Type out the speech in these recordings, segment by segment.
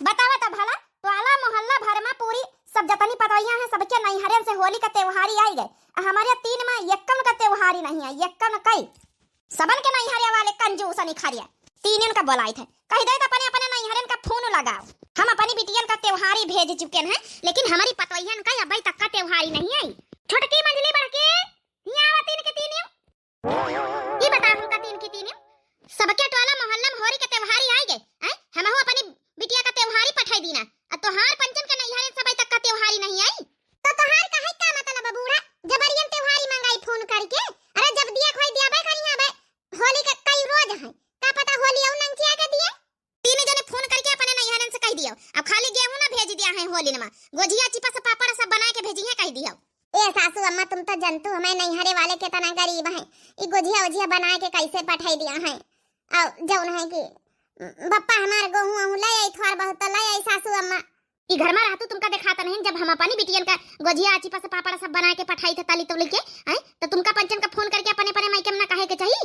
बतावा तो भला टोला मोहल्ला भर में पूरी सब जतनी पतोइया है सबके नैहरे से होली का त्योहार आई गए। हमारे 3 में यक्कन का त्योहार ही नहीं है। यक्कन कई सबन के नैहरे वाले कंजूस निखरिया 3 का बोलाई थे कह दे तो अपने अपने नैहरे का फोन लगाओ। हम अपनी बिटियन का त्योहार ही भेज चुके हैं, लेकिन हमारी पतोइयन का अभी तक का त्योहार ही नहीं आई। छोटकी मंजली बड़के यहाँ आवा 3 के 3 ये बता हम का 3 की 3 सबके टोला मोहल्ला में होली के त्योहार ही आई गए। हम हो अपनी बिटिया का त्योहार ही पठाई दीना और तोहार पंचम के नैहरे से अभी तक का त्योहार ही नहीं आई। तो तोहार का है का मतलब बूढ़ा जबरियन त्योहार ही मंगाई फोन करके। अरे जब दिया खोई दिया बे करिया बे होली का कई रोज है का पता होली औ नंचिया के दिए 3 जने फोन करके अपने नैहरन से कह दियो। अब खाली गेहूं ना भेज दिया है होली में गोजिया चिपा से पापड़ सब बना के भेजी है कह दियो। ए सासू अम्मा तुम तो जनतु हमें नैहरे वाले के तना गरीब है ई गोजिया ओजिया बना के कैसे पठाई दिया है। और जौन है कि बप्पा हमार गेहूं अहू ले आई थोर बहुत ले आई सासू अम्मा ई घर में रहतु तुमका दिखाता नहीं। जब हम अपनी बिटियन का गोजिया चिपा से पापड़ सब बना के पठाई थे ताली तोली के तो तुमका पंचन का फोन करके अपने अपने मायके में ना कहे के चाहिए।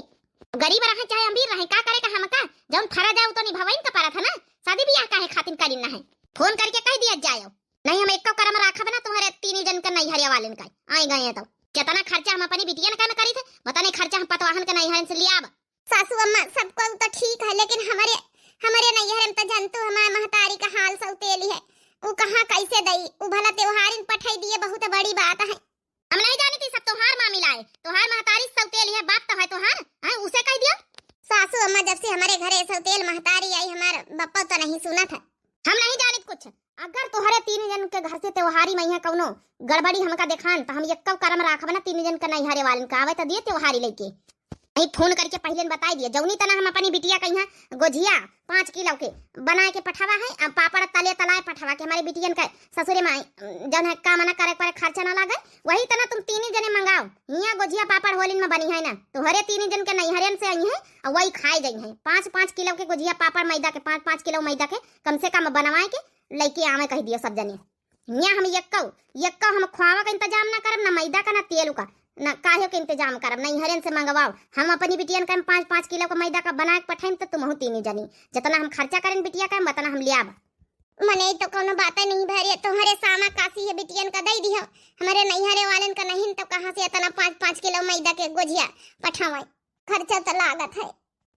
गरीब रहे चाहे अमीर रहे का करे का हमका जौन फरा जाऊ तो निभावइन का पारा था ना शादी ब्याह काहे खातिर करिन ना है फोन करके कह दिया जायो। नहीं हम एक करम राखब ना तुम्हारे 3 जन का नैहरिया वाले का आई गए तो कितना खर्चा हम अपनी बिटियन का में करी थे बता नहीं खर्चा हम पतवाहन के नैहरन से लिया। सासू अम्मा सबको तो ठीक है, लेकिन हमारे नैहर में तो जानतू हमारे महतारी का हाल सौतेली है वो कहां कैसे दई वो भला त्योहार इन पठाई दिए बहुत बड़ी बात है। हम नहीं जानी थी सब तोहार मामी लाए तोहार महतारी सौतेली है बाप तो है तोहार उसे कह दियो। सासू अम्मा जब से हमारे घरे सौतेल महतारी आई हमार बप्पा तो नहीं सुना था हम नहीं जानित कुछ। अगर तोहरे 3 जन के घर से त्योहारी मैया कौनो गड़बड़ी हमका देखान तो हम यक्कव करम राखब ना 3 जन का नैहरे वालन का आवे तो दिए त्योहारी लेके नहीं फोन करके पहले बता दिए। जौनी तना हम अपनी बिटिया का यहाँ गोजिया 5 किलो के बना के पठावा है अब पापड़ तले तलाए पठावा के हमारी बिटियन का ससुरे में जन है काम ना करे पर खर्चा ना लागे वही तना तुम 3 जने मंगाओ यहाँ गोजिया पापड़ होलिन में बनी है ना तोहरे 3 जन के नैहरन से आई है और वही खाए गई है। 5-5 किलो के गोजिया पापड़ मैदा के 5-5 किलो मैदा के कम से कम बनवाए के लेके आवे कह दियो सब जने। यहाँ हम यक्कव हम खुआवा का इंतजाम ना करब ना मैदा का ना तेल का ना काहे के इंतजाम करब नैहरन से मंगवाओ। हम अपनी बिटियन का 5-5 किलो का मैदा का बना के पठाइम तो तुम 3 जनी जितना हम खर्चा करें बिटिया का उतना हम लियाब। मने तो कोनो बात नहीं भरे तुम्हारे सामा कासी है बिटियन का दई दियो हमारे नैहरे वालन का नहीं तो कहां से इतना 5-5 किलो मैदा के गोजिया पठावे खर्चा तो लागत है।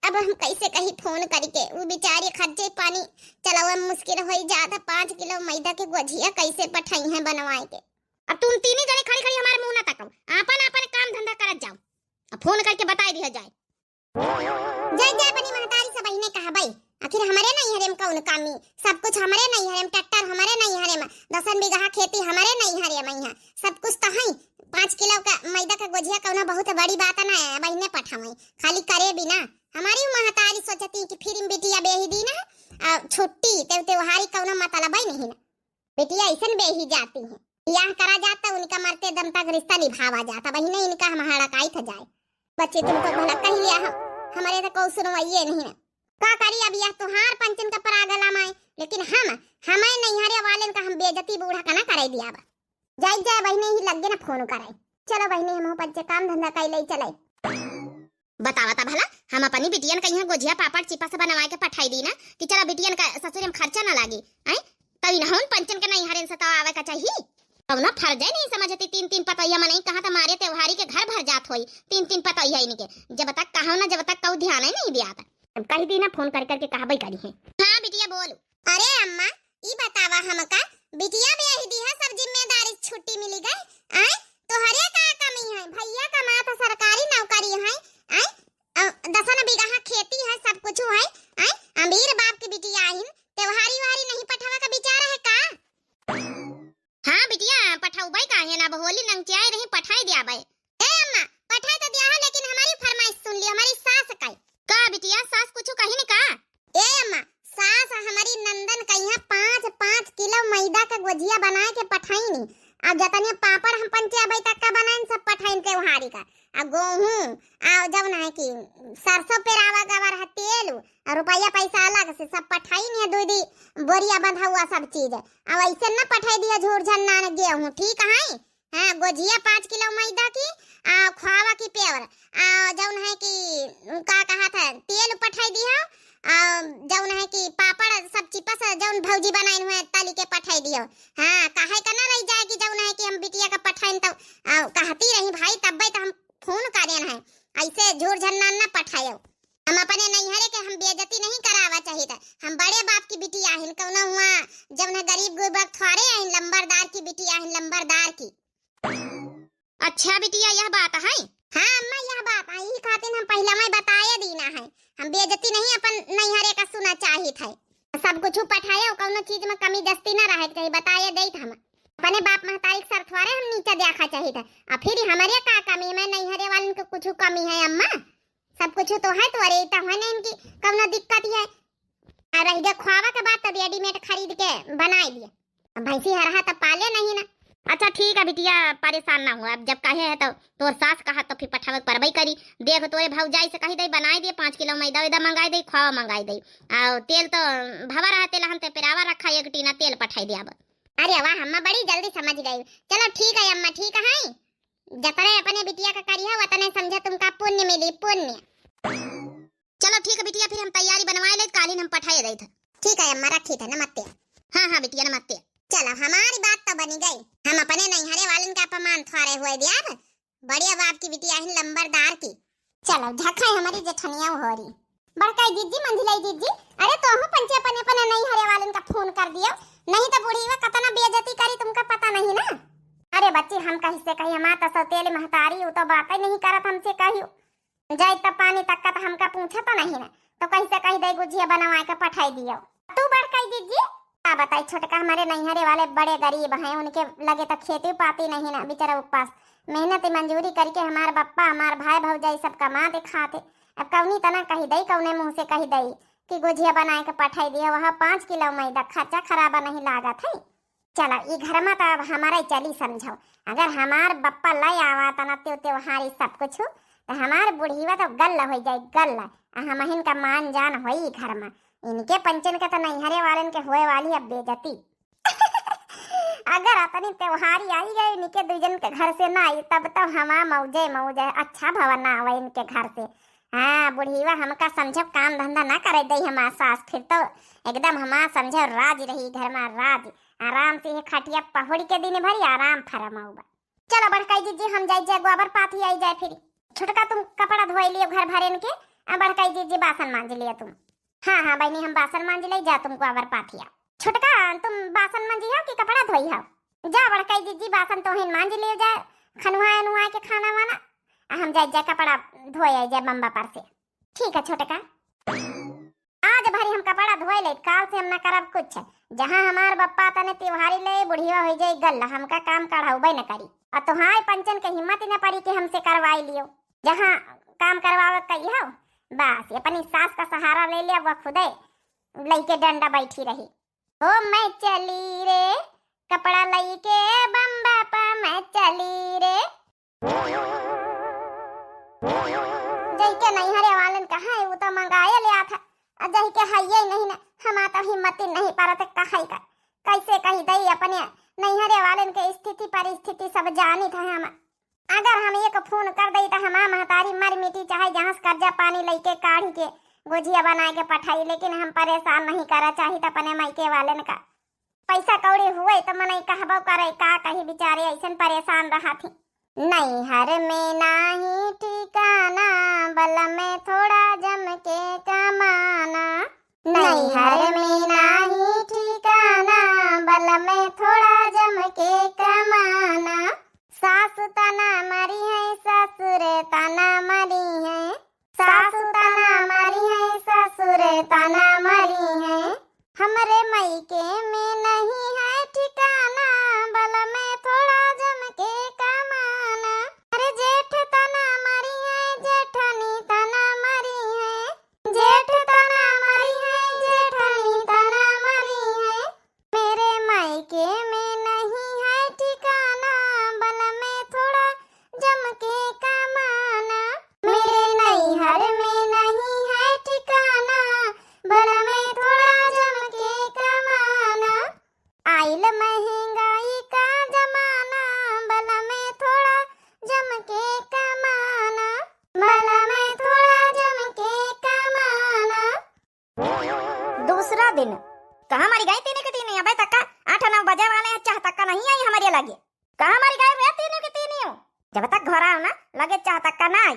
अब हम कैसे कहीं फोन करके वो बेचारी खर्चे पानी चलावे मुश्किल हो जाता 5 किलो मैदा के गोजिया कैसे पठाई है बनवाए के। अब तुम 3 जने खड़ी खड़ी हमारे मुंह ना तको अपन काम धंधा करत जाओ अब फोन करके बता दिया जाए। जय अपनी महतारी सब ने कहा भाई आखिर हमारे नैहरे में कौन कामी सब कुछ हमारे नैहरे में ट्रैक्टर हमारे नैहरे में 10 बीघा खेती हमारे नैहरे में यहाँ सब कुछ तो है। 5 किलो का मैदा का गोजिया कौना बहुत बड़ी बात ना है बहने पठावे खाली करे बिना हमारी महतारी सोचती कि फिर बिटिया बेही दी ना छुट्टी त्योहारी कौना मतलब ही नहीं ना बेटिया ऐसा बेही जाती है ब्याह करा जाता उनका मरते दम तक रिश्ता निभावा जाता बहने इनका हमारा काई था जाए बच्चे तुमको भला कह लिया हमारे तो कौ सुनवाइए नहीं ना का करी अब यह तुहार पंचन का परागला माए लेकिन हमें नैहरे वाले का हम बेइज्जती बूढ़ा का ना कराई दिया जाए बहने ही लग गए ना फोन कराई चलो बहने हम पंचे काम धंधा कर ले चले। बतावा भला हम अपनी बिटियन का यहाँ गोजिया पापड़ चिपा से बनवा के पठाई दी ना कि चलो बिटियन का ससुर में खर्चा ना लागी तभी ना हम पंचन के नैहरे से तो आवे का चाहिए अब ना फर्ज है नहीं समझती 3 पतैया में नहीं कहा था मारे त्योहारी के घर भर जात होई 3 पतैया इनके जब तक कहा ना जब तक कऊ ध्यान नहीं दिया था कही दी ना फोन करके कहा भाई करी है। हाँ बिटिया बोलो। अरे अम्मा ई बतावा हमका बिटिया भी यही दी है सब जिम्मेदारी छुट्टी मिली गई तो हरे का कमी है भैया का माँ तो सरकारी नौकरी है 10 बीघा खेती है सब कुछ है अमीर बाप की बिटिया आई त्योहारी वारी नहीं पठावा का विचार है का। हाँ बिटिया पठाऊ भाई काहे ना होली नंगचाए रही पठाई दिया भाई। ए अम्मा पठाई तो दिया है लेकिन हमारी फरमाइश सुन ली हमारी सास का बिटिया सास कुछ कही नहीं का। ए अम्मा सास हमारी नंदन का यहाँ 5-5 किलो मैदा का गोजिया बना के पठाई नहीं अब जतने पापड़ हम पंचे अभी तक का बनाए सब पठाई त्योहारी का अब गेहूं जब ना कि सरसों पे रावा गवर है तेल और रुपया पैसा अलग से सब पठाई नहीं दूधी बोरिया बंधा हुआ सब चीज अब ऐसे ना पठाई दिया झूठ झन्ना गेहूं ठीक है। हाँ गोजिया 5 किलो मैदा की खुआवा की पेवर जौन है कि का कहा था तेल पठाई दिया जौन है कि पापड़ सब चिपस जौन भौजी बनाइन हुए तली के पठाई दियो। हां काहे का ना रह जाए कि जौन है कि हम बिटिया का पठाइन तो कहती रही भाई तब्बे तो हम फोन करेन है ऐसे झूठ झन्ना ना पठायो। हम अपने नैहरे के हम बेइज्जती नहीं करावा चाहिए था। हम बड़े बाप की बिटिया हिन कौना हुआ जौन है गरीब गुरबा थोड़े हैं लंबरदार की बिटिया हिन लंबरदार की। अच्छा बिटिया यह बात है। हाँ अम्मा यह बात है यही खातिर हम पहला में बताए दीना है। हम बेइज्जती नहीं अपन नैहरे का सुना चाहिए थे। सब कुछ पठाए कौनो चीज में कमी दस्ती ना रहे चाहिए बताए देत हम अपने बाप महतारी सर थोड़े हम नीचे देखा चाहिए था। और फिर हमारे का कमी में नैहरे वालन को कुछ कमी है अम्मा सब कुछ तो है तो अरे तो है नहीं इनकी कौनो दिक्कत है। और रह गया खुआवा के बाद तब रेडीमेड खरीद के बनाए दिए भैंसी हरा तो पाले नहीं ना। अच्छा ठीक है बिटिया परेशान ना हो। अब जब कहे है तो तोर सास कहा तो फिर पठावे परबई करी। देख तोरे भौजाई से कही दे बनाए दे 5 किलो मैदा वैदा मंगाई दे खावा मंगाई दे और तेल तो भवा रहा तेल हम ते पेरावा रखा एक टीना तेल पठाई दे। अब अरे वाह अम्मा बड़ी जल्दी समझ गई। चलो ठीक है अम्मा ठीक है जतने अपने बिटिया का करिया वतने समझा तुमका पुण्य मिली पुण्य। चलो ठीक है बिटिया फिर हम तैयारी बनवाए ले कालीन हम पठाए दे थे। ठीक है अम्मा रखी थे नमस्ते। हाँ बिटिया नमस्ते। चलो हमारी बात तो बनी गई। हम अपने नैहरे वालन का अपमान थोड़े हुए दिया बढ़िया बाप की बिटिया हिन लंबरदार की। चलो झखा हमारी जेठनिया हो रही बड़काई दीदी मंझिलाई दीदी। अरे तो हम पंचे अपने नैहरे वालन का फोन कर दियो नहीं तो बूढ़ी वा कतना बेइज्जती करी तुमका पता नहीं ना। अरे बच्ची हम कहीं से कही हमार तो सौतेली महतारी हो तो बात ही नहीं करत हमसे कहियो जाई तब पानी तक का तो हमका पूछा तो नहीं ना तो कहीं से कही दे गुजिया बनवा के पठाई दियो। तू बड़काई दीदी क्या बताई छोटका हमारे नैहरे वाले बड़े गरीब हैं उनके लगे तो खेती पाती नहीं ना बेचारा उपवास मेहनत मंजूरी करके हमारे बप्पा हमारे भाई भौजाई सब कमा दे खाते। अब कौनी तना कही दई कौने मुंह से कही दई कि गुजिया बनाए के पठाई दिया वह 5 किलो मैदा खर्चा खराबा नहीं लागत है। चलो ये घर में तो अब हमारा चली समझो अगर हमार बप्पा लाई आवा तना त्योहारी सब कुछ तो हमार बुढ़ीवा तो गल्ला हो जाए गल्ला हम इनका मान जान हो घर में। इनके पंचन के तो नैहरे वालन के होए वाली अब बेइज्जती अगर अपनी त्योहारी आई गई इनके दुजन के घर से ना आई तब तो हमा मौजे मौजे अच्छा भवन ना आवे इनके घर से। हाँ बुढ़ीवा हमका समझो काम धंधा ना करे दई हमार सास फिर तो एकदम हमार समझो राज रही घर में राज आराम से खटिया पहुड़ी के दिन भरी आराम फरमाऊबा। चलो बड़काई जी हम जाए गोबर पाथी आई जाए फिर छोटका तुम कपड़ा धोई लियो घर भरे के बड़काई जी बासन मांज लिया तुम। हाँ बहनी हम बासन मांज ले जा तुमको अवर पाथिया। छोटका तुम बासन मांजी हो कि कपड़ा धोई हो जा बड़काई जी बासन तो हिन मांज लियो जा खनुआ नुआ के खाना वाना हम जाए कपड़ा धोए जाए बम्बा पर से। ठीक है छोटका आज भरी हम कपड़ा धोए ले काल से हम ना करब कुछ जहाँ हमार बप्पा तने त्योहारी ले बुढ़िया हो जाए गल्ला हमका काम कढ़ाऊबे न करी और तुम्हारे पंचन के हिम्मत न पड़ी कि हमसे करवाई लियो जहाँ काम करवावे कही हो बस अपनी सास का सहारा ले लिया वह खुदे लईके डंडा बैठी रही। ओ मैं चली रे कपड़ा लईके बम्बा पा मैं चली रे जई के नैहरे वालन कहा है वो तो मंगाए ले था जही के हइये नहीं ना हमा तो हिम्मत नहीं परत कहाई का कैसे कही दई अपने नैहरे वालन के स्थिति परिस्थिति सब जानी था हम अगर हम एक फोन कर दई तो हमार महतारी मर मिटी चाहे जहां से कर्जा पानी लेके काढ़ी के गुजिया बना के पठाई लेकिन हम परेशान नहीं करा चाहिए तो अपने मायके वालन का पैसा कौड़ी हुए तो मन कहबो करे का कहीं बेचारे ऐसन परेशान रहा थी। नैहर में नाही ठिकाना बल में थोड़ा जम के कमाना नैहर में नाही ठिकाना बल में थोड़ा जम के कमाना सासु तना मरी है ससुर तना मरी है सासु तना मरी है ससुर तना मरी है हमरे मायके में नहीं है ठिकाना बल में थोड़ा जम के कमाना अरे जेठ तना मरी है जेठनी तना मरी है जेठ तना मरी है जेठनी तना मरी है मेरे मायके में नहीं है ठिकाना बल में थोड़ा जम के कमाना मेरे नैहर में नहीं है ठिकाना बल में थोड़ा जम के कमाना आइल महंगाई का जमाना बल में थोड़ा जम के कमाना बल में थोड़ा जम के कमाना। हैं अबे तक का 8-9 बजे वाले हैं, चाह तक का नहीं आई हमारे लगे। कहाँ हमारी गाय रे तीनों की तीनों, जब तक घर आओ ना लगे चाह तक का ना आई।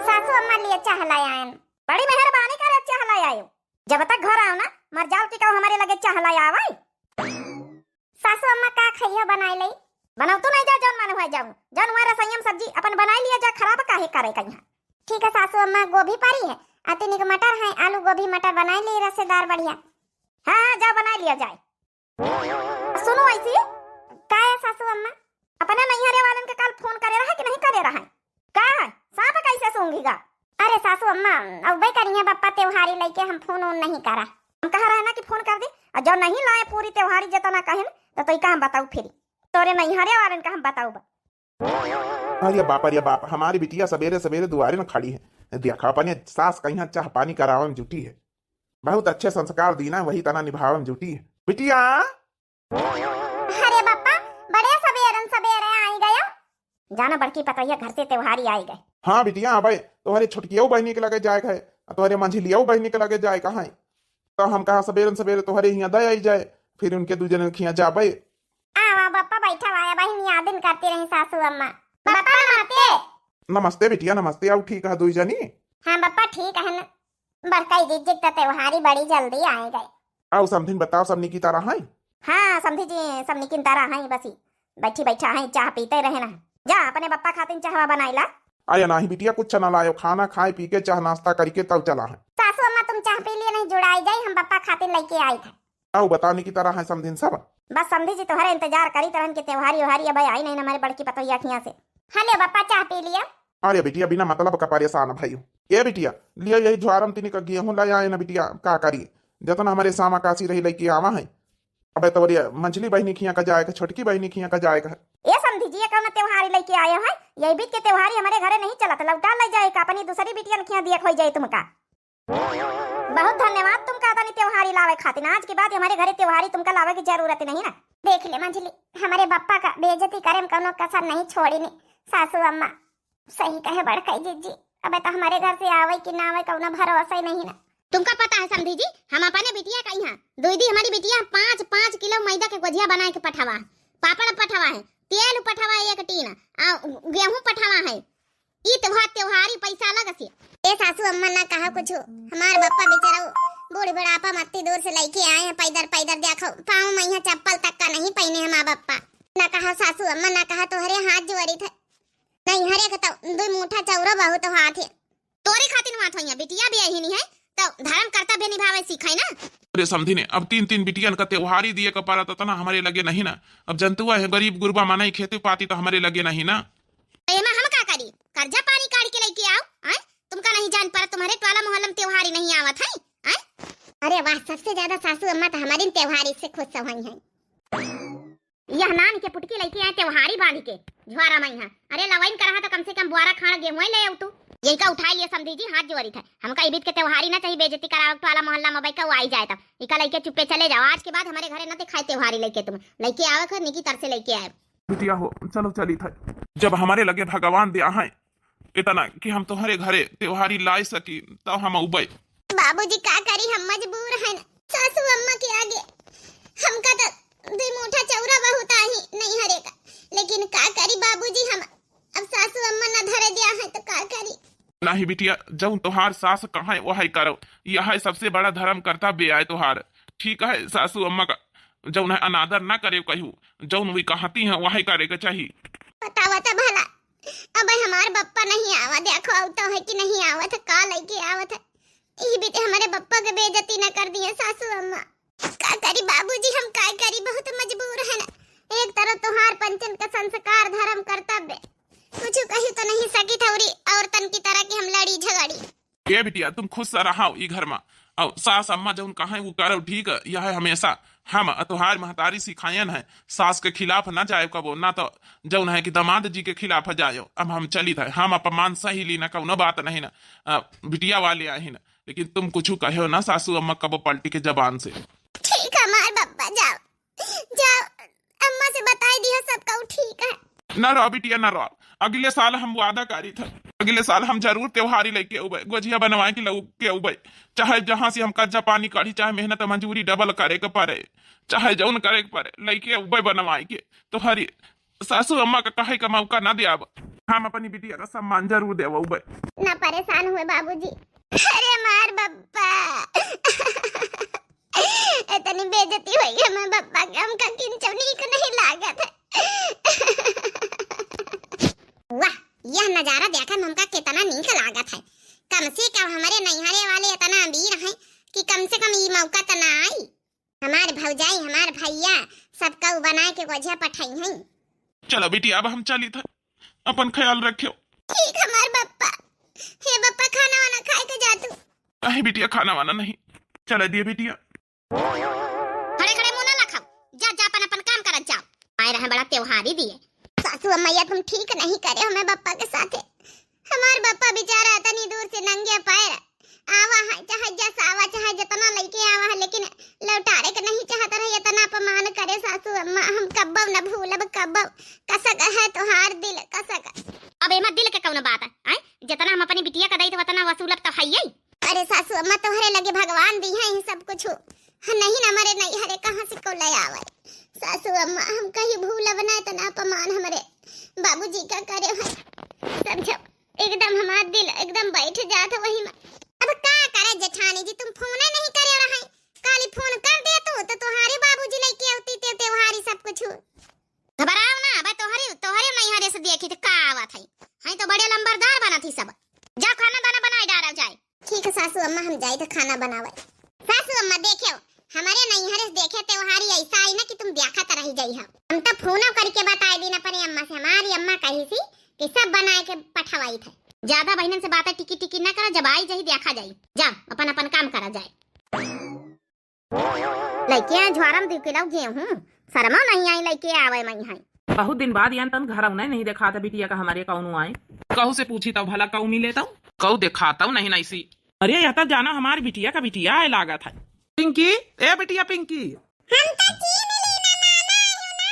सासू अम्मा लिए चाह लाया है। बड़ी मेहरबानी करे चाह लाया आयो, जब तक घर आओ ना मर जाओ कि कहो हमारे लगे चाह लाया आवाई। सासू अम्मा का खइयो बनाई लई। बनाओ तो नहीं जा जौन माने हो जाऊं, जौन हमारा संयम सब्जी अपन बनाई लिया जा, खराब काहे करे कहीं। ठीक है सासू अम्मा, गोभी पारी है, अतिनिक मटर है, आलू गोभी मटर बनाई ली रसेदार बढ़िया। हाँ हाँ जा बना लिया जाए। सुनो ऐसी का है सासू अम्मा? अपने नैहरे वालन के कल फोन करे रहा कि नहीं करे रहा? का है सांप कैसे सूंघेगा? अरे सासू अम्मा अब करिए बप्पा त्योहारी लेके हम फोन उन नहीं करा। हम कहा रहे ना कि फोन कर दे, और जो नहीं लाए पूरी त्योहारी जतना कहे ना तो हम बताऊ फिर तोरे नैहरे वालन का हम बताऊ। अरे बाप हमारी बिटिया सवेरे सवेरे दुआरे में खड़ी है, देखा अपने सास कहीं चाह पानी करावे में जुटी है। बहुत अच्छे संस्कार दी ना वही तना निभावे में जुटी है बिटिया। अरे बप्पा बड़े सवेरे आई गया। जाना बड़की पतैया घर से त्योहारी आई गए। हाँ बिटिया अब तुम्हारे छुटकियों बहनी के लगे जाए है, तुम्हारे मंझलियों बहनी के लगे जाए कहा तो हम कहा सवेरे सवेरे तुम्हारे यहाँ दे आई जाए, फिर उनके दूजन खिया जाबे। आवा बप्पा बैठा आया बहन यादन करती रही सासू अम्मा। बप्पा नमस्ते। नमस्ते बिटिया नमस्ते। आओ ठीक है दुई जनी? हाँ बप्पा ठीक है ना, बड़का जिज्जत त्योहारी बड़ी जल्दी आए गए। आओ समथिंग बताओ सबनी की तरह है? हाँ समझी जी सब निकिन तारा है, बस बैठी बैठा है चाह पीते रहे ना। जा अपने बप्पा खातिर चाहवा बनाई ला। आया नहीं बिटिया कुछ न लायो, खाना खाए पी के चाह नाश्ता करके तब चला है। सासू अम्मा तुम चाह पी लिए नहीं जुड़ाई जाई, हम बप्पा खातिर लेके आए थे। आओ बताने की तरह है समथिंग सब। बस समझी जी तुम्हारे इंतजार करी तरह के त्योहारी व्योहारी अब आई नहीं हमारे बड़की पतैया खिया से। हेलो बप्पा चाह पी लिया? अरे बिटिया बिना मतलब का परेशान भाई ये बिटिया लिया यही ज्वारम तिनी का गेहूं लाया है ना बिटिया, का करिए जतना हमारे सामा काशी रही लेके आवा है। अब तो मंझली बहनी खिया का जाएगा, छोटकी बहनी खिया का जाएगा। ये समझी जी कौन त्योहारी लेके आए हैं? यही बीत के त्योहारी हमारे घरे नहीं चला था, लौटा ले जाएगा अपनी दूसरी बिटिया खिया दिया खोई जाए तुमका। बहुत धन्यवाद तुमका तनी त्योहारी लावे खातिर, आज के बाद हमारे घरे त्योहारी तुमका लावे की जरूरत नहीं ना। देख ले मंझली हमारे बप्पा का बेइज्जती करे में कोनो कसर नहीं छोड़ी ने। सासू अम्मा सही कहे बड़का जिज्जी, अब तो हमारे घर से आवे कि ना आवे कोनो भरोसा ही नहीं ना। तुमका पता है समझी जी हम अपने बिटिया का यहाँ दूधी हमारी बिटिया 5-5 किलो मैदा के गुजिया बना के पठावा है, पापड़ पठावा है, तेल पठावा है 1 टीन, गेहूं पठावा है। ई त्योहारी पैसा लग से। ए सासू अम्मा ना कहा कुछ, हमारे बप्पा बेचारा बूढ़ बुढ़ापा मत्ती दूर से लेके आए हैं, पैदर देखो पाँव में यहाँ चप्पल तक का नहीं पहने हमारे बप्पा। ना कहा सासू अम्मा ना कहा तोहरे हाथ जोड़ी थे, नहीं हरे का तो 2 मुठा चौरा बहुत हाथ है। तोरे खातिर माथ होइया बिटिया भी यही नहीं है तो धर्म कर्तव्य निभावे सीखाई ना। अरे समझी ने अब 3-3 बिटियन का त्योहारी दिए का पारा तो ना हमारे लगे नहीं ना। अब जनतुआ है गरीब गुरबा माना ही खेती पाती तो हमारे लगे नहीं ना। एमा हम का करी, कर्जा पानी काट के लेके आओ। आए तुमका नहीं जान पर तुम्हारे टोला मोहल्ला में त्योहारी नहीं आवत है। आए अरे वाह सबसे ज्यादा सासू अम्मा तो हमारी त्योहारी से खुश हुई हैं। यह नान के पुटकी लेके आए त्योहारी बांध के झवारा में यहाँ। अरे लवाइन करहा तो कम से कम बुआरा खाना गेहूं ले आऊ तू। यही का उठा लिए समझी जी हाथ जोड़ी था, हमका ईद के त्योहारी ना चाहिए बेइज्जती कराओ टोला मोहल्ला में बैठा वो आई जाए तब इका लेके चुप्पे चले जाओ। आज के बाद हमारे घरे ना दिखाए त्योहारी लेके तुम लेके आवे खर निकी तरह से लेके आए। बिटिया हो चलो चली था जब हमारे लगे भगवान दिया है इतना कि हम तुम्हारे घरे त्योहारी लाई सकी तो हम उबई। बाबूजी का करी हम मजबूर हैं सासू अम्मा के आगे। हमका तो 2 मुठा चौरा बहुत ही नहीं हरेगा, लेकिन का करी बाबूजी हम अब सासू अम्मा न धरे दिया है तो का करी। नहीं बिटिया जब तुहार सास कहा वही करो, यह सबसे बड़ा धर्म कर्तव्य आए तुहार। ठीक है सासू अम्मा का जौन है अनादर ना करे कहू, जौन भी कहती है वही करे के चाहिए। बतावा तो भला अब हमारे बप्पा नहीं आवा, देखो आवता है कि नहीं आवत है, का लेके आवत है। ई बेटे हमारे बप्पा के बेइज्जती न कर दिए सासू अम्मा। का करी बाबूजी हम का करी, बहुत मजबूर है ना। एक तरफ तुहार पंचन का संस्कार धर्म कर्तव्य कुछ कही तो नहीं सकी थोड़ी और तन की तरह की हम लड़ी झगड़ी। ये बिटिया तुम खुश रहो ई घर में, और सास अम्मा जौन कहा वो करो ठीक है। यह है हमेशा हम तुहार महतारी सिखायन है सास के खिलाफ ना जाए कबो, ना तो जौन है कि दामाद जी के खिलाफ जायो। अब हम चली था हम अपमान सही ली ना कौनो बात नहीं ना, बिटिया वाले आई ना, लेकिन तुम कुछ कहो ना सासू अम्मा कबो पलटी के जबान से। ठीक है हमारे बप्पा जाओ अम्मा से बताई दिया सब कहू ठीक है। ना रहो बिटिया ना रहो, अगले साल हम वादा करी था अगले साल हम जरूर त्योहारी लेके उबे गोजिया बनवाए के उबे, चाहे जहां से हम कर्जा पानी काढ़ी, चाहे मेहनत मजूरी डबल करे के पड़े, चाहे जौन करे के पड़े, लेके उबे बनवाए के। तो हरी सासू अम्मा का कहे का मौका ना दिया, हम अपनी बिटिया का सम्मान जरूर देव उबे। ना परेशान हुए बाबूजी। अरे मार बप्पा इतनी बेइज्जती हुई है मैं बप्पा के, हमका किंचो नीक नहीं लागत है। वाह, यह नजारा देखा हमका कितना नीक लागत है। कम से कम हमारे नैहरे वाले इतना अमीर हैं कि कम से कम ये मौका तो ना आई। हमारे भौजाई हमारे भैया सबका बनाए के गोजिया पठाई हैं। चलो बेटी अब हम चली था, अपन ख्याल रखियो। ठीक हमार बप्पा। हे बप्पा खाना वाना खाए के जा तू। नहीं बिटिया खाना वाना नहीं, चला दिए बिटिया। खड़े खड़े मुंह ना लखाओ, जा जा अपन अपन काम करत जाओ। आए रहे बड़ा त्योहारी दिए। सासू अम्मा या तुम ठीक नहीं करे हमें बप्पा के साथे। हमार बप्पा बेचारा इतनी दूर से नंगे पैर आवा है, चाहे जैसा आवा चाहे जितना लेके आवा है, लेकिन लौटारे के नहीं चाहता रहे। इतना अपमान करे सासू अम्मा, हम कब्बो न भूलब कब्बो। कसक है तोहार दिल कसक। अब एमा दिल के कौन बात है? जितना हम अपनी बिटिया का दई तो उतना वसूलब तो है। अरे सासू अम्मा तोहरे लगे भगवान दी है सब कुछ, नहीं ना मरे नहीं हरे कहां से को ले आवे। सासू अम्मा हम कहीं भूलब ना, इतना अपमान हमारे बाबूजी का करे है। समझो एकदम हमारा दिल एकदम बैठ जाता वही में। अब का करे जेठानी जी, तुम फोन नहीं करे रहे, काली फोन कर दे तो तुम्हारे बाबूजी लेके आती ते त्योहारी सब कुछ। घबराओ ना, भाई तोहरे नैहरे से देखी तो का आवत है तो बड़े लंबरदार बना थी सब। जा खाना दाना बनाए डारा जाए। ठीक है सासू अम्मा, हम जाए तो खाना बनावे। सासू अम्मा देखो हमारे नैहरे से देखे त्योहारी ऐसा आई ना कि तुम देखा तो रह जाई। हम तो फोन करके बताए दिन अपनी अम्मा से, हमारी अम्मा कही थी कि सब बनाए के पठवाई थे। ज्यादा बहनन से बातें टिकी टिकी ना करा, जब आई जही देखा जाई। जा अपन अपन काम करा जाए। लइके झोरम दिखलाओ गेहूं, शर्मा नहीं आई लइके आवे मई है। बहुत दिन बाद यान तन घर नहीं देखा था बिटिया का हमारे कौन आए। कहू से पूछी तब भला कहू मिले तब कहू दिखाता नहीं नहीं सी। अरे यह तब जाना हमारी बिटिया का बिटिया है लागा था। पिंकी, ए बिटिया पिंकी। हम तो की मिली ना नाना आयो ना।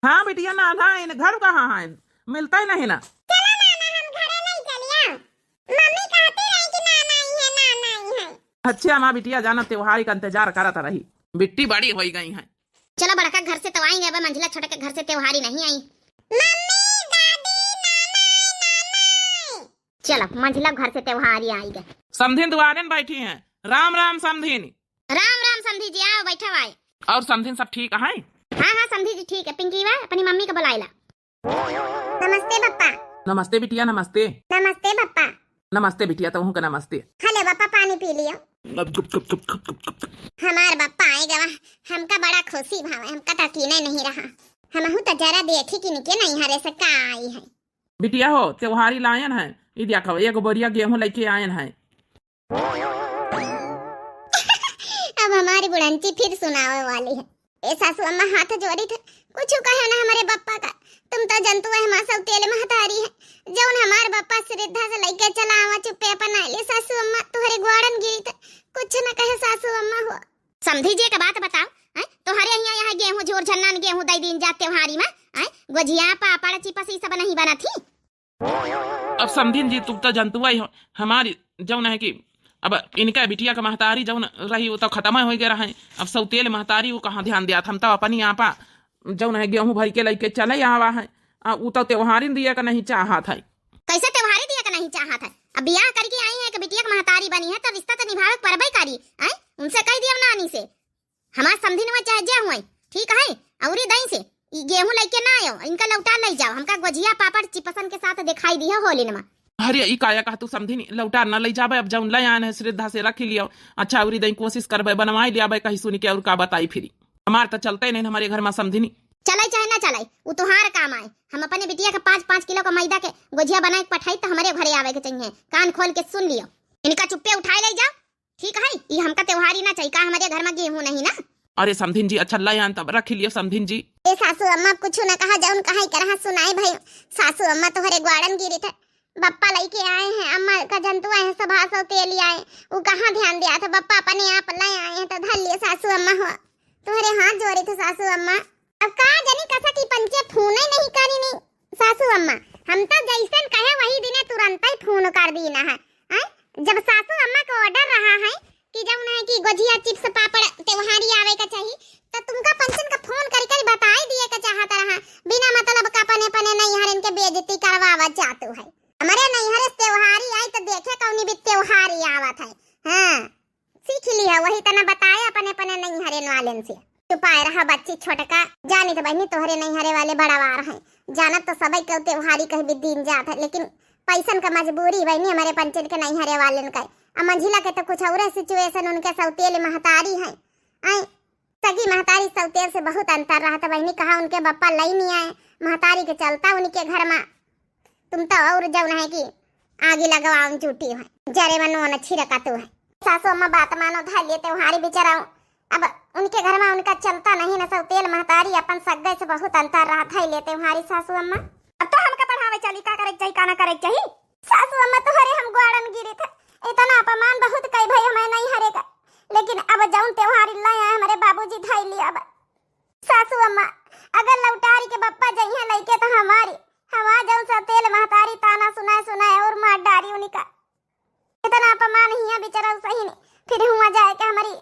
हाँ बिटिया नाना है, घर कहाँ है, मिलता ही नहीं ना। चलो नाना हम घरे नहीं चलिया, मम्मी कहती रही कि नाना आई है नाना आई है। अच्छा माँ बिटिया जाना त्योहारी का इंतजार करता रही, बिट्टी बड़ी हो गई है। चलो बड़का घर से तो आएंगे, अब मंझला छोटे के घर से त्योहारी नहीं आई। मम्मी दादी नाना। चलो मंझला घर से त्योहारी आई गए। समधिन द्वारे में बैठी हैं। राम राम समधिन। राम राम समधी जी, आओ बैठा आए। और समधिन सब ठीक है? हाँ हाँ समधी जी ठीक है। पिंकी वा अपनी मम्मी को बुलाइला। नमस्ते पप्पा। नमस्ते बिटिया नमस्ते। नमस्ते पप्पा। नमस्ते बिटिया तुम का नमस्ते। हेलो पप्पा पानी पी लियो। हमार बप्पा आएगा, हमका बड़ा खुशी भाव है, हमका तकीने नहीं रहा। हमहू तो जरा देखी कि निके नहीं हरे से का आई है। बिटिया हो त्योहारी लायन है, ये देखो एक बोरिया गेहूं लेके आयन है। अब हमारी बुढ़ंती फिर सुनावे वाली है। ए सासू अम्मा हाथ जोड़ी थे, कुछ कहे ना हमारे बप्पा का। तुम तो जंतु है हमारा सब तेल महतारी है, जौन हमारे बप्पा श्रद्धा से लेके चला आवा चुप्पे अपन आइले। सासू अम्मा तुम्हारे ग्वाड़न गिरी थे, कुछ न कहे सासू अम्मा हो। समधी जी का बात बताओ, तुम्हारे यहाँ गेहूं झोर झन्नान गेहूं दई दिन जाते त्योहारी में गोजिया पापड़ चिपस ये सब नहीं बना थी। अब समधिन जी तुम तो जंतुआ ही हो, हमारी जौन है कि अब इनका बिटिया का महतारी जौन रही वो तो खत्म हो गया है। अब सब तेल महतारी वो कहाँ ध्यान दिया था, हम तो अपनी यहाँ पा जौन है गेहूं भर के लेके चले आवा है। वो तो त्योहारी दिया का नहीं चाहा था। कैसे त्योहारी दिया का नहीं चाहा था? अब ब्याह करके आई है कि बिटिया का महतारी बनी है तो रिश्ता तो निभावे परबई करी। उनसे कह दिया नानी से हमार समधी में चाहे जा हुए ठीक है, और दही से गेहूं लेके ना आयो, इनका लौटा ले जाओ। हमका गोजिया पापड़ चिपसन के साथ दिखाई दिया होली में। अरे ई काया कहा तू समझी लौटा न ले जाबे, अब जौन ले आने श्रद्धा से रख लियो। अच्छा उरी दई कोशिश करबे बनवाई लियाबे कहीं सुनी के और का बताई फिरी। हमार तो चलते नहीं हमारे घर में समझी चले चाहे ना चले वो तुहार काम आए। हम अपने बिटिया का 5-5 किलो का मैदा के गोजिया बना के पठाई तो हमारे घरे आवे के चाहिए। कान खोल के सुन लियो, इनका चुप्पे उठाए ले जाओ ठीक है। ये हमका त्योहारी ना चाहिए, का हमारे घर में गेहूं नहीं ना। अरे समधिन जी अच्छा ले आन तब रख लियो समधिन जी। ए सासू अम्मा कुछ न कहा जौन कहा करहा सुनाई भाई। सासू अम्मा तुम्हारे ग्वाड़न गिरी थे, बप्पा लेके आए हैं, अम्मा का जंतु आए हैं, सभा सौ तेल आए, वो कहाँ ध्यान दिया था। बप्पा अपने आप ले आए हैं तो धर लिए सासू अम्मा हो, तुम्हारे हाथ जोड़े थे सासू अम्मा। अब का जानी कसा की पंचे फोन नहीं करी नहीं सासू अम्मा। हम तो जैसन कहे वही दिने तुरंत ही फोन कर दी ना है हैं? जब सासू अम्मा को ऑर्डर रहा है कि जब ना कि गुजिया चिप्स पापड़ त्योहारी आवे का चाहिए तो तुमका पंचन का फोन करके बताई दिए का चाहता रहा बिना मतलब का पने पने नहीं हरन के बेइज्जती करवावा चाहतू है। हमारे नैहरे त्योहारी आई तो देखे कौनी भी त्योहारी आवत है। हां सीख लिया वही तना बताया अपने अपने नैहरे वाले से। छुपाए रहा बच्ची छोटका जानी तो बहनी तोहरे नैहरे वाले बड़ावार हैं जानत तो सबई के त्योहारी कहीं भी दिन जात है लेकिन पैसन का मजबूरी बहनी हमारे पंचन के नैहरे वाले का। मंझिला के तो कुछ और सिचुएशन उनके सौतेल महतारी है सगी महतारी सौतेल से बहुत अंतर रहा था बहनी कहा उनके बप्पा लई नहीं आए महतारी के चलता उनके घर में तुम तो और जौन है कि आगे लगवाऊं झूठी है जरे में नोन अच्छी रखा तू है। सासू अम्मा बात मानो था लिए त्योहारी बेचारा अब उनके घर में उनका चलता नहीं न सौतेल महतारी अपन सगे से बहुत अंतर रहा था ले त्योहारी सासू अम्मा। अब तो हमका पढ़ावे चली का करे चाहिए का ना करे चाहिए। सासू अम्मा तो हरे हम ग्वाड़न गिरे थे इतना अपमान बहुत कई भाई हमें नहीं हरेगा लेकिन अब जौन त्योहारी लाया हमारे बाबूजी धाई लिया अब सासू अम्मा अगर लौटारी के बप्पा जइहे लइके तो हमारी हवा जौन सौतेल महतारी ताना सुनाए और मार डारी उनका इतना अपमान हिया बेचारा सही नहीं फिर हुआ जाए कि हमारी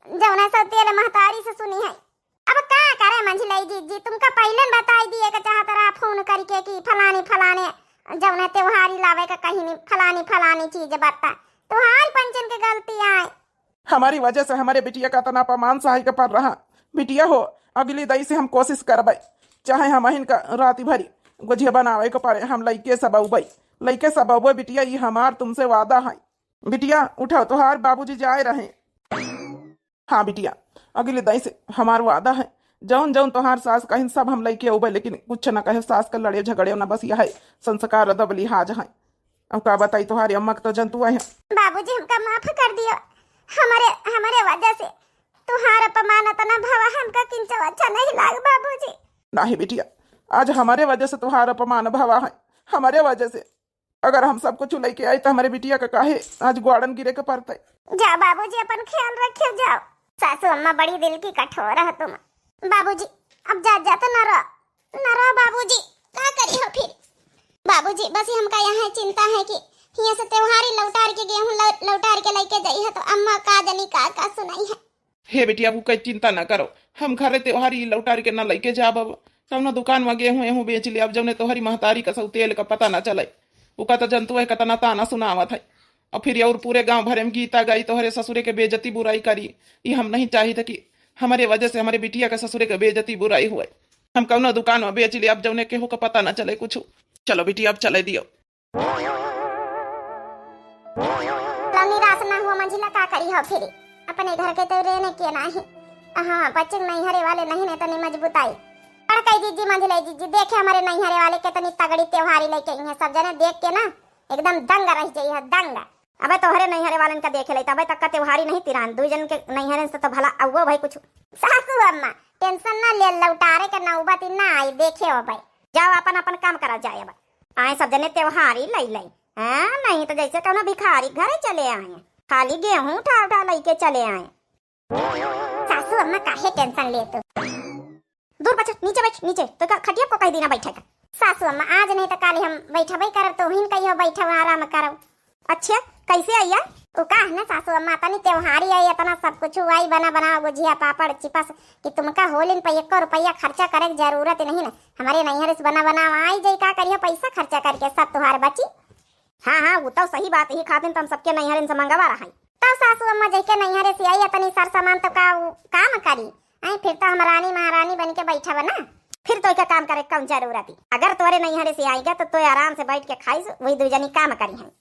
जौन सौतेल महतारी से सुनी है। अब का करे मंझलाई जी तुमका पहले बताई दिए का चाहता रहा फोन करके कि फलाने जौन त्योहारी लावे का कहीं नहीं फलानी चीज बता तुम्हारी पंचन की गलती आए। हमारी वजह से हमारे बिटिया का तना अपमान सहाय का पड़ रहा। बिटिया हो अगली दई से हम कोशिश करबई चाहे हम इनका राती भरी गुजिया बनावे को पड़े हम लइके सब अबई बिटिया ये हमार तुमसे वादा है। बिटिया उठाओ तोहार बाबूजी जाए रहे। हाँ बिटिया अगले दई से हमार वादा है जौन जौन तोहार सास कहीं सब हम लइके उबे लेकिन कुछ न कहे सास का लड़े झगड़े न बस यह है संस्कार अदब लिहाज है। अब का बताई तुम्हारी अम्मा तो जंतु है। बाबूजी हमका माफ कर दियो हमारे वजह से तुम्हारा अपमान इतना भवा हमका किंचो अच्छा नहीं लाग बाबूजी। नहीं बिटिया आज हमारे वजह से तुम्हारा अपमान भवा है हमारे वजह से अगर हम सब कुछ लेके आए तो हमारे बिटिया का काहे आज ग्वाड़न गिरे के पड़ते। जा बाबूजी अपन ख्याल रखियो जाओ। सासू अम्मा बड़ी दिल की कठोर है तुम बाबूजी अब जा तो न रहो बाबूजी क्या करी हो फिर बाबूजी बस हमका यहाँ चिंता है कि यहाँ से त्योहारी लौटार के गेहूं लौटार के लेके जाई है तो अम्मा का जनी का सुनाई है। हे बेटिया वो कई चिंता न करो हम घरे त्योहारी लौटार के न लेके जाब अब तब न दुकान में गेहूं बेच लिया अब जब ने तोहरी महतारी का सब तेल का पता न चले वो का तो जंतु है कतना ताना सुनावत है और फिर और पूरे गांव भरे में गीता गाई तोहरे ससुरे के बेइज्जती बुराई करी ये हम नहीं चाहिए कि हमारे वजह से हमारे बिटिया के ससुरे के बेइज्जती बुराई हुए। हम कौन दुकान में बेच लिया अब जब ने केहू का पता न चले कुछ। चलो बिटिया अब चले दियो। निराश ना हुआ मंजिला का करी हो फिर अपने घर के तो रहने के नहीं। हाँ बच्चे नैहरे वाले नहीं ने तनी मजबूताई अड़कई जीजी मंजिला जीजी देखे हमारे नैहरे वाले कितनी तगड़ी त्योहारी लेके आई है सब जने देख के ना एकदम दंग रह जाइए दंग। अबे तोहरे नैहरे वालन का देखे ले तबे तक का त्योहारी नहीं तिरान दू जन के नैहरे से तो भला अव्वो भाई कुछ। सासू अम्मा टेंशन ना ले लौटारे के नौबत ना आई देखे हो भाई जाओ अपन काम करा जाए अब आए सब जने त्योहारी लई हाँ नहीं तो जैसे कहना भिखारी घरे चले आए खाली गेहूं उठा लेके चले आए। सासू अम्मा काहे टेंशन ले तू दूर बच्चा नीचे बैठ नीचे तो खटिया को कह देना बैठेगा। सासू अम्मा आज नहीं तो काली हम बैठबे करब तो हिन कहियो बैठब आराम करब। अच्छा कैसे आइया वो का है ना सासू अम्मा तनी त्योहारी आई इतना सब कुछ आई बना गुजिया पापड़ चिपस कि तुमका होलिन पे 1 रुपया खर्चा करे की जरूरत नहीं ना हमारे नैहरे से बना आई जाई का करियो पैसा खर्चा करके सब तुम्हारे बची। हाँ वो तो सही बात ही खातिन तुम सबके नैहरे से मंगवा रहा है तब सासू अम्मा जैके नैहरे से आई तनी सर सामान तो का काम करी आई फिर तो हम रानी महारानी बन के बैठा बना फिर तो क्या काम करे कम जरूरत ही अगर तोरे नैहरे से आएगा तो आराम से बैठ के खाई वही दू जनी काम करी है।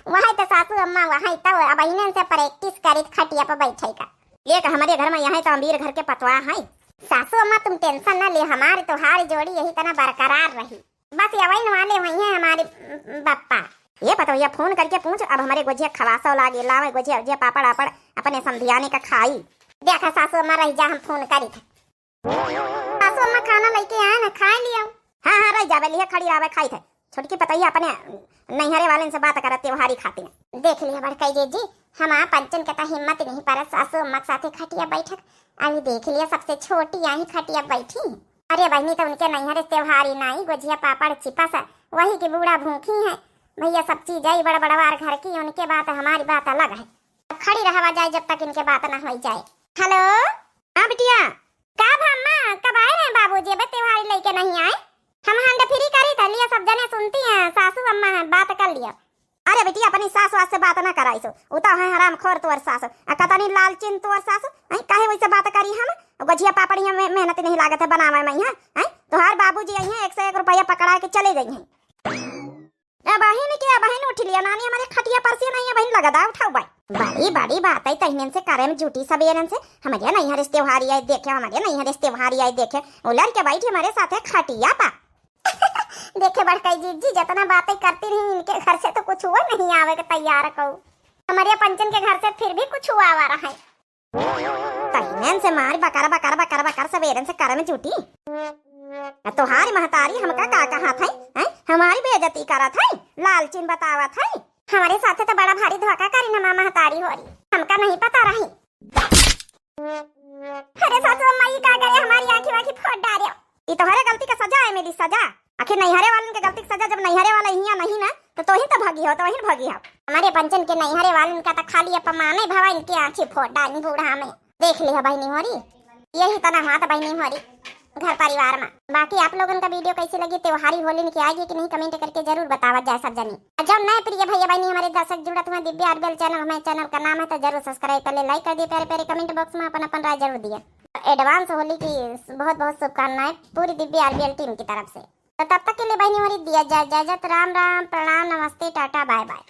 वही तो सासू अम्मा वही तो अब इन्हें से प्रैक्टिस करी खटिया पर बैठे का एक हमारे घर में यहाँ तो अमीर घर के पतवा है। सासू अम्मा तुम टेंशन न ले हमारी तुम्हारी जोड़ी यही तना बरकरार रही बस यही वाले वही है हमारे पापा ये पता ये फोन करके पूछ अब हमारे गुजिया खवासा लागे लावे गुजिया पापड़ आपड़ अपने समधियाने का खाई देखा सासू अम्मा रही जा हम फोन करी थे सासू अम्मा खाना लेके आए ना खा लिया। हाँ रह जावे लिए खड़ी आवे खाई थे छोटकी पता अपने नैहरे वाले से बात करते त्योहारी खाते हैं देख लिया बड़कई जी हम पंचन का हिम्मत नहीं पर सासू अम्मा के साथ खटिया बैठक अभी देख लिया सबसे छोटी यही खटिया बैठी। अरे बहनी तो उनके नैहरे त्योहारी नाई गुजिया पापड़ चिपस वही की बूढ़ा भूखी है भैया, सब चीज आई बड़ा बड़वार घर की, उनके बात हमारी बात अलग है। अब खड़ी रहवा जाए जब तक इनके बात ना हो जाए। हेलो हाँ बिटिया, का अम्मा कब आए हैं बाबूजी? अब त्योहार लेके नहीं आए? हम हैंड फ्री करी था, लिया सब जने सुनती हैं, सासू अम्मा है, बात कर लिया। अरे बिटिया अपनी सास वास से बात ना कराई सो, उता है हराम खोर तोर सास, कतनी लालचिन तोर सास, आई काहे वैसे बात करी हम? गजिया पापड़िया में मेहनत नहीं लागत है बनावे में यहाँ, आई तोहार बाबूजी आई हैं 101 रुपया पकड़ा के चले गई हैं। बहन के बहन उठ लिया नानी, हमारे खटिया पर से नहीं है बहन, लगा दा उठाओ भाई। बड़ी बड़ी बात है तहन से करे में झूठी सबेरन से, हमारे नहीं हर त्योहारी आई देखे, हमारे नहीं हर त्योहारी आई देखे, वो लड़के बैठी हमारे साथ खटिया पा। देखे बड़कई जी जितना बातें करती रही, इनके घर से तो कुछ हुआ नहीं आवे के तैयार कहू। हमारे पंचन के घर से फिर भी कुछ हुआ आ रहा है। तहन से मार बकर बकर बकर बकर सबेरन से करे में झूठी। तोहारी महतारी हमका का कहा था, हमारी बेइज्जती करत है, लालचिन बतावत है। हमारे साथ तो बड़ा भारी धोखा करी ना महतारी हो रही, हमका नहीं पता रही। अरे सासू अम्मा ये का करे, हमारी आंखी वाखी फोड़ डालियो। ये तोहरे गलती का सजा है मेरी सजा। आखिर नैहरे वालन के गलती की सजा, जब नैहरे वाला यहाँ नहीं ना तो ही तो भागी हो, तो वहीं भागी हो। हमारे पंचन के नैहरे वालन का तो खाली अपमाने भवा, इनकी आंखी फोड़ डाली बूढ़ा में। देख लिया बहनी हो रही, यही तना हाथ बहनी हो रही घर परिवार में। बाकी आप लोगों का वीडियो कैसी लगी, त्योहारी होली की आएगी कि नहीं, कमेंट करके जरूर बतावा जाए सब जनी। जब नए प्रिय भैया बहनी हमारे दर्शक जुड़ा तुम्हें दिव्या आरबीएल चैनल, हमारे चैनल का नाम है, तो जरूर सब्सक्राइब कर ले, लाइक कर दिए, प्यारे प्यारे कमेंट बॉक्स में अपन राय जरूर दिए। एडवांस होली की बहुत बहुत शुभकामनाएं पूरी दिव्या आरबीएल टीम की तरफ से। तो तब तक के लिए बहनी हो रही दिया जाए इजाजत। राम राम, प्रणाम, नमस्ते, टाटा, बाय बाय।